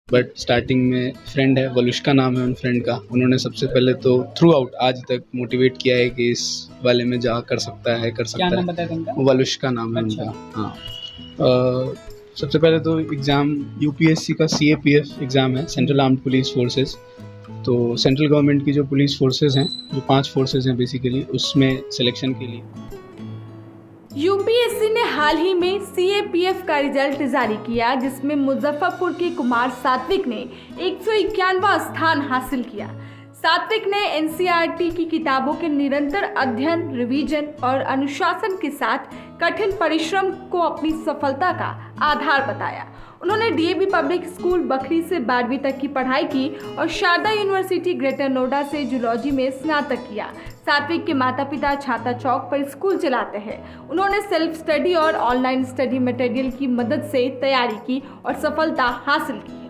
But starting में friend है, वलुष्का नाम है उन फ्रेंड का। उन्होंने सबसे पहले तो थ्रू आउट आज तक मोटिवेट किया है कि इस वाले में जा कर सकता है, कर क्या सकता नाम है। बताया तुमका? वलुष्का नाम है अच्छा। उनका। हाँ। सबसे पहले तो एग्ज़ाम यूपीएससी का सीएपीएफ एग्ज़ाम है, सेंट्रल आर्म्ड पुलिस फोर्सेस। तो सेंट्रल गवर्नमेंट की जो पुलिस फोर्सेस हैं, जो 5 फोर्सेस हैं बेसिकली, उसमें सिलेक्शन के लिए यूपीएससी ने हाल ही में सीएपीएफ का रिजल्ट जारी किया, जिसमें मुजफ्फरपुर के कुमार सात्विक ने 151वां स्थान हासिल किया। सात्विक ने एनसीईआरटी की किताबों के निरंतर अध्ययन, रिवीजन और अनुशासन के साथ कठिन परिश्रम को अपनी सफलता का आधार बताया। उन्होंने डीएवी पब्लिक स्कूल बखरी से 12वीं तक की पढ़ाई की और शारदा यूनिवर्सिटी ग्रेटर नोएडा से जूलॉजी में स्नातक किया। सात्विक के माता पिता छाता चौक पर स्कूल चलाते हैं। उन्होंने सेल्फ स्टडी और ऑनलाइन स्टडी मटेरियल की मदद से तैयारी की और सफलता हासिल की है।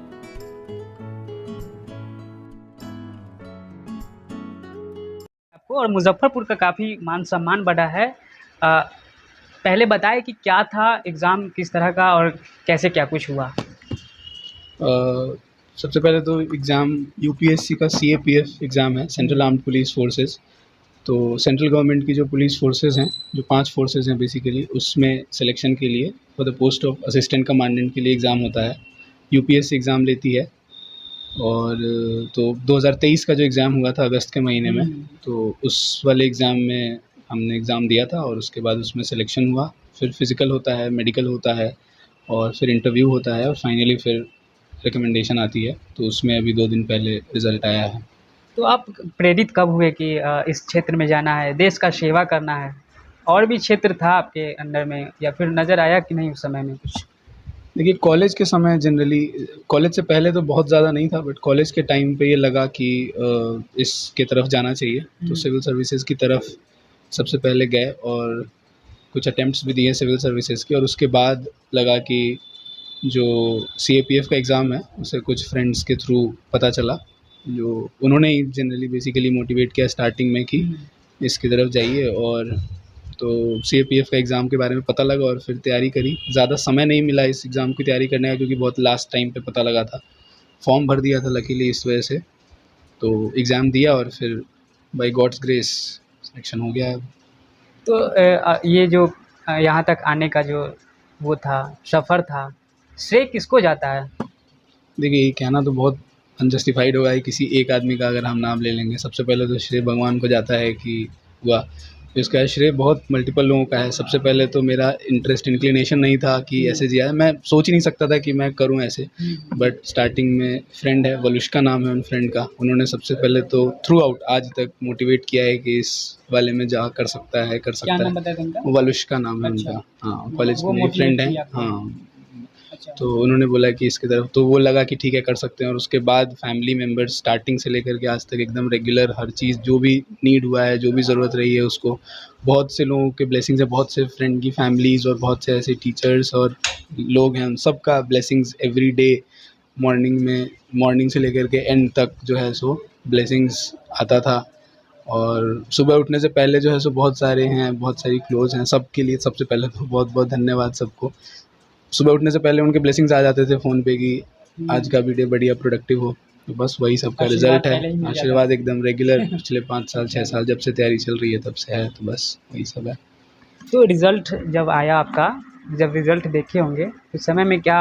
आपको और मुजफ्फरपुर का काफ़ी मान सम्मान बढ़ा है। पहले बताएं कि क्या था एग्ज़ाम, किस तरह का और कैसे क्या कुछ हुआ? सबसे पहले तो एग्ज़ाम यूपीएससी का सीएपीएफ एग्ज़ाम है, सेंट्रल आर्म्ड पुलिस फोर्सेस। तो सेंट्रल गवर्नमेंट की जो पुलिस फोर्सेस हैं, जो 5 फोर्सेस हैं बेसिकली, उसमें सिलेक्शन के लिए for the post of assistant commandant के लिए एग्ज़ाम होता है। यूपीएससी एग्ज़ाम लेती है। और तो 2023 का जो एग्ज़ाम हुआ था अगस्त के महीने में, तो उस वाले एग्ज़ाम में हमने एग्ज़ाम दिया था और उसके बाद उसमें सिलेक्शन हुआ। फिर फिज़िकल होता है, मेडिकल होता है और फिर इंटरव्यू होता है और फाइनली फिर रिकमेंडेशन आती है। तो उसमें अभी 2 दिन पहले रिज़ल्ट आया है। तो आप प्रेरित कब हुए कि इस क्षेत्र में जाना है, देश का सेवा करना है? और भी क्षेत्र था आपके अंदर में या फिर नज़र आया कि नहीं उस समय में कुछ? देखिए, कॉलेज के समय जनरली, कॉलेज से पहले तो बहुत ज़्यादा नहीं था, बट कॉलेज के टाइम पे ये लगा कि इसके तरफ जाना चाहिए। तो सिविल सर्विसेज की तरफ सबसे पहले गए और कुछ अटेम्प्ट्स भी दिए सिविल सर्विसेज के। और उसके बाद लगा कि जो सीएपीएफ का एग्ज़ाम है, उसे कुछ फ्रेंड्स के थ्रू पता चला, जो उन्होंने ही जनरली बेसिकली मोटिवेट किया स्टार्टिंग में कि इसकी तरफ जाइए। और तो सीएपीएफ का एग्ज़ाम के बारे में पता लगा और फिर तैयारी करी। ज़्यादा समय नहीं मिला इस एग्ज़ाम की तैयारी करने का, क्योंकि बहुत लास्ट टाइम पे पता लगा था। फॉर्म भर दिया था लकीली इस वजह से। तो एग्ज़ाम दिया और फिर बाय गॉड्स ग्रेस सिलेक्शन हो गया है। तो ये जो यहाँ तक आने का जो वो था, सफ़र था, श्रेय किसको जाता है? देखिए, ये कहना तो बहुत अनजस्टिफाइड होगा कि किसी एक आदमी का अगर हम नाम ले लेंगे। सबसे पहले तो श्रेय भगवान को जाता है कि हुआ। तो इसका श्रेय बहुत मल्टीपल लोगों का है। सबसे पहले तो मेरा इंटरेस्ट, इंक्लिनेशन नहीं था कि ऐसे जिया है। मैं सोच ही नहीं सकता था कि मैं करूं ऐसे। बट स्टार्टिंग में फ्रेंड है, वलुष्का नाम है उन फ्रेंड का। उन्होंने सबसे पहले तो थ्रू आउट आज तक मोटिवेट किया है कि इस वाले में जा कर सकता है, कर क्या सकता नाम है। बताया तुमका? वलुष्का नाम है अच्छा। उनका। हाँ, कॉलेज वो में मेरी फ्रेंड मोटिवेट है। किया आपको? हाँ। अच्छा। तो उन्होंने बोला कि इसकी तरफ, तो वो लगा कि ठीक है, कर सकते हैं। और उसके बाद फैमिली मेम्बर्स स्टार्टिंग से लेकर के आज तक एकदम रेगुलर हर चीज़ जो भी नीड हुआ है, जो भी ज़रूरत रही है उसको, बहुत से लोगों के ब्लेसिंग्स है, बहुत से फ्रेंड की फैमिलीज़ और बहुत से ऐसे टीचर्स और लोग हैं, उन सब का ब्लेसिंग्स एवरी डे। मॉर्निंग से लेकर के एंड तक जो है सो ब्लेसिंग्स आता था। और सुबह उठने से पहले जो है सो बहुत सारे हैं, बहुत सारी क्लोज़ हैं, सबके लिए सबसे पहले तो बहुत बहुत धन्यवाद सबको। सुबह उठने से पहले उनके ब्लेसिंग्स आ जाते थे फ़ोन पे कि आज का भी डे बढ़िया प्रोडक्टिव हो। तो बस वही सबका आशीर्वाद रिज़ल्ट पहले ही मिल है। जाता आशीर्वाद एकदम रेगुलर पिछले 5 साल 6 साल जब से तैयारी चल रही है तब से है, तो बस वही सब है। तो रिज़ल्ट जब आया आपका, जब रिज़ल्ट देखे होंगे उस समय में क्या,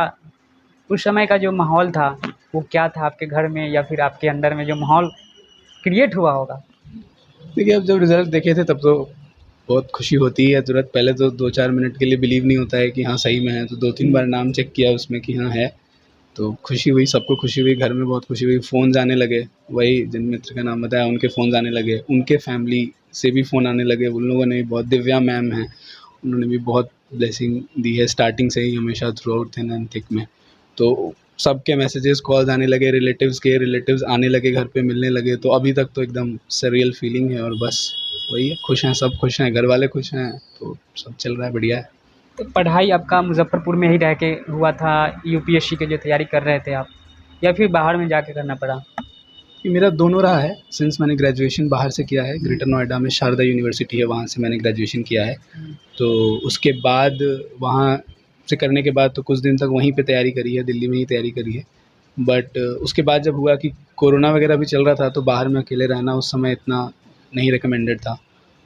उस समय का जो माहौल था वो क्या था आपके घर में या फिर आपके अंदर में जो माहौल क्रिएट हुआ होगा? देखिए, अब जब रिज़ल्ट देखे थे तब तो बहुत खुशी होती है तुरंत। पहले तो 2-4 मिनट के लिए बिलीव नहीं होता है कि हाँ सही में है। तो 2-3 बार नाम चेक किया उसमें कि हाँ है। तो खुशी हुई, सबको खुशी हुई, घर में बहुत खुशी हुई। फ़ोन्स आने लगे, वही जिन मित्र का नाम बताया उनके फ़ोन्स आने लगे, उनके फैमिली से भी फ़ोन आने लगे। उन लोगों ने भी बहुत, दिव्या मैम हैं, उन्होंने भी बहुत ब्लेसिंग दी है स्टार्टिंग से ही, हमेशा through out thin and thick में। तो सबके मैसेजेस, कॉल्स आने लगे, रिलेटिव्स आने लगे, घर पे मिलने लगे। तो अभी तक तो एकदम सरियल फीलिंग है और बस वही है, खुश हैं, सब खुश हैं, घर वाले खुश हैं, तो सब चल रहा है, बढ़िया है। तो पढ़ाई आपका मुज़फ्फरपुर में ही रह के हुआ था, यूपीएससी की जो तैयारी कर रहे थे आप, या फिर बाहर में जाके करना पड़ा? ये मेरा दोनों रहा है। सिंस मैंने ग्रेजुएशन बाहर से किया है, ग्रेटर नोएडा में शारदा यूनिवर्सिटी है, वहाँ से मैंने ग्रेजुएशन किया है। तो उसके बाद वहाँ से करने के बाद तो कुछ दिन तक वहीं पे तैयारी करी है, दिल्ली में ही तैयारी करी है। बट उसके बाद जब हुआ कि कोरोना वगैरह भी चल रहा था, तो बाहर में अकेले रहना उस समय इतना नहीं रिकमेंडेड था।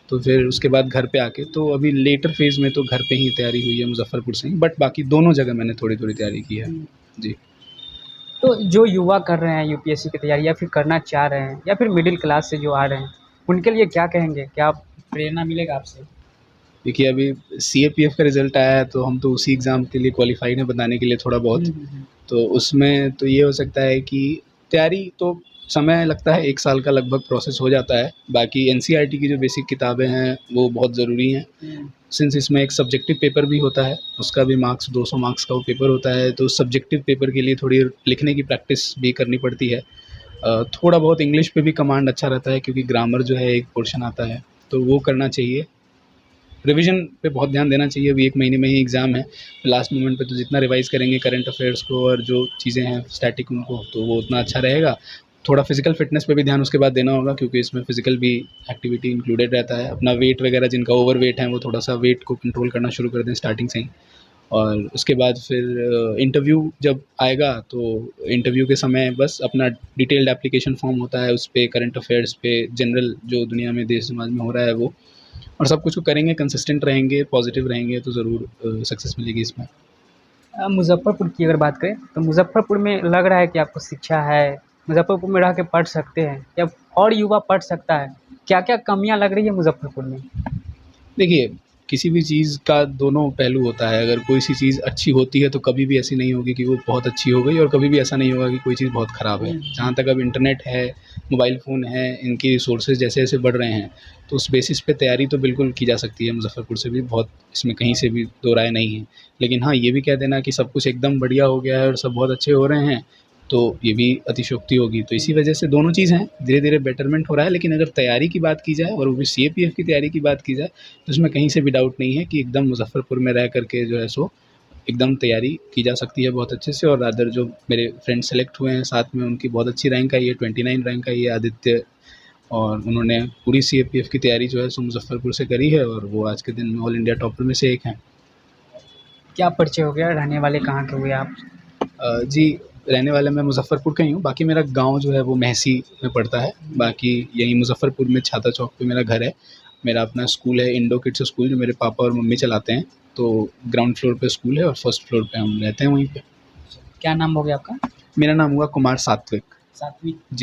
तो फिर उसके बाद घर पे आके, तो अभी लेटर फेज़ में तो घर पे ही तैयारी हुई है मुज़फ़्फ़रपुर से ही, बट बाकी दोनों जगह मैंने थोड़ी-थोड़ी तैयारी की है। जी। तो जो युवा कर रहे हैं यूपीएससी की तैयारी या फिर करना चाह रहे हैं या फिर मिडिल क्लास से जो आ रहे हैं, उनके लिए क्या कहेंगे? क्या प्रेरणा मिलेगा आपसे? देखिए, अभी सीएपीएफ का रिज़ल्ट आया है, तो हम तो उसी एग्ज़ाम के लिए क्वालिफ़ाइड हैं बताने के लिए थोड़ा बहुत। तो उसमें तो ये हो सकता है कि तैयारी तो समय लगता है, 1 साल का लगभग प्रोसेस हो जाता है। बाकी एनसीईआरटी की जो बेसिक किताबें हैं, वो बहुत ज़रूरी हैं। सिंस इसमें एक सब्जेक्टिव पेपर भी होता है, उसका भी मार्क्स 200 मार्क्स का वो पेपर होता है, तो सब्जेक्टिव पेपर के लिए थोड़ी लिखने की प्रैक्टिस भी करनी पड़ती है। थोड़ा बहुत इंग्लिश पे भी कमांड अच्छा रहता है, क्योंकि ग्रामर जो है एक पोर्शन आता है, तो वो करना चाहिए। रिवीजन पे बहुत ध्यान देना चाहिए, अभी 1 महीने में ही एग्ज़ाम है। लास्ट मोमेंट पे तो जितना रिवाइज़ करेंगे करंट अफ़ेयर्स को और जो चीज़ें हैं स्टैटिक उनको, तो वो उतना अच्छा रहेगा। थोड़ा फ़िज़िकल फ़िटनेस पे भी ध्यान उसके बाद देना होगा, क्योंकि इसमें फ़िज़िकल भी एक्टिविटी इंक्लूडेड रहता है। अपना वेट वगैरह, जिनका ओवरवेट है, वो थोड़ा-सा वेट को कंट्रोल करना शुरू कर दें स्टार्टिंग से ही। और उसके बाद फिर इंटरव्यू जब आएगा, तो इंटरव्यू के समय बस अपना डिटेल्ड एप्लीकेशन फ़ॉर्म होता है, उस पे करंट अफ़ेयर्स पे, जनरल जो दुनिया में, देश समाज में हो रहा है वो, और सब कुछ को करेंगे, कंसिस्टेंट रहेंगे, पॉजिटिव रहेंगे, तो ज़रूर सक्सेस मिलेगी इसमें। मुज़फ़्फ़रपुर की अगर बात करें, तो मुज़फ़्फ़रपुर में लग रहा है कि आपको शिक्षा है, मुज़फ़्फ़रपुर में रह के पढ़ सकते हैं या और युवा पढ़ सकता है। क्या-क्या कमियाँ लग रही है मुज़फ़्फ़रपुर में? देखिए, किसी भी चीज़ का दोनों पहलू होता है। अगर कोई सी चीज़ अच्छी होती है, तो कभी भी ऐसी नहीं होगी कि वो बहुत अच्छी हो गई, और कभी भी ऐसा नहीं होगा कि कोई चीज़ बहुत ख़राब है। जहाँ तक अब इंटरनेट है, मोबाइल फ़ोन है, इनकी रिसोर्सेज़ जैसे-जैसे बढ़ रहे हैं, तो उस बेसिस पे तैयारी तो बिल्कुल की जा सकती है मुज़फ़्फ़रपुर से भी, बहुत इसमें कहीं से भी दो राय नहीं है। लेकिन हाँ, ये भी कह देना कि सब कुछ एकदम बढ़िया हो गया है और सब बहुत अच्छे हो रहे हैं, तो ये भी अतिशयोक्ति होगी। तो इसी वजह से दोनों चीज़ हैं, धीरे-धीरे बेटरमेंट हो रहा है। लेकिन अगर तैयारी की बात की जाए, और वो भी सीएपीएफ की तैयारी की बात की जाए, तो इसमें कहीं से भी डाउट नहीं है कि एकदम मुज़फ़्फ़रपुर में रह कर के जो है सो एकदम तैयारी की जा सकती है बहुत अच्छे से। और रादर जो मेरे फ्रेंड सेलेक्ट हुए हैं साथ में, उनकी बहुत अच्छी रैंक आई है, 29 रैंक आई है आदित्य, और उन्होंने पूरी सीएपीएफ की तैयारी जो है सो मुज़फ़्फ़रपुर से करी है, और वो आज के दिन में ऑल इंडिया टॉपर में से एक हैं। क्या परिचय हो गया? रहने वाले कहाँ के हुए आप? जी, रहने वाला मैं मुज़फ़्फ़रपुर का ही हूँ, बाकी मेरा गाँव जो है वो महसी में पड़ता है। बाकी यहीं मुज़फ़्फ़रपुर में छाता चौक पे मेरा घर है। मेरा अपना स्कूल है, इंडो किड्स स्कूल, जो मेरे पापा और मम्मी चलाते हैं। तो ग्राउंड फ्लोर पे स्कूल है और फर्स्ट फ्लोर पे हम रहते हैं वहीं पे। क्या नाम हो गया आपका? मेरा नाम हुआ कुमार सात्विक। सात्विक। जी।